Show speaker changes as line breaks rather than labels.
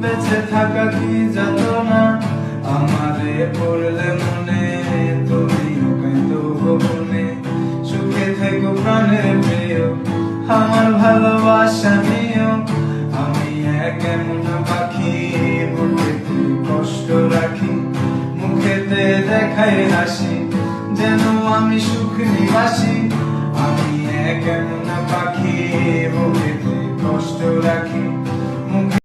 বেঁচে থাকা কি যাতনা, আমারে পড়লে মনে তুমিও কাঁদো গোপনে। সুখে থেকো প্রাণের প্রিয়, আমার ভালোবাসা নিও। আমি এক এমন পাখি, বুকেতে কষ্ট রাখি, মুখেতে দেখাই হাসি, যেন আমি সুখ নিবাসী। আমি এক এমন পাখি, বুকেতে কষ্ট রাখি।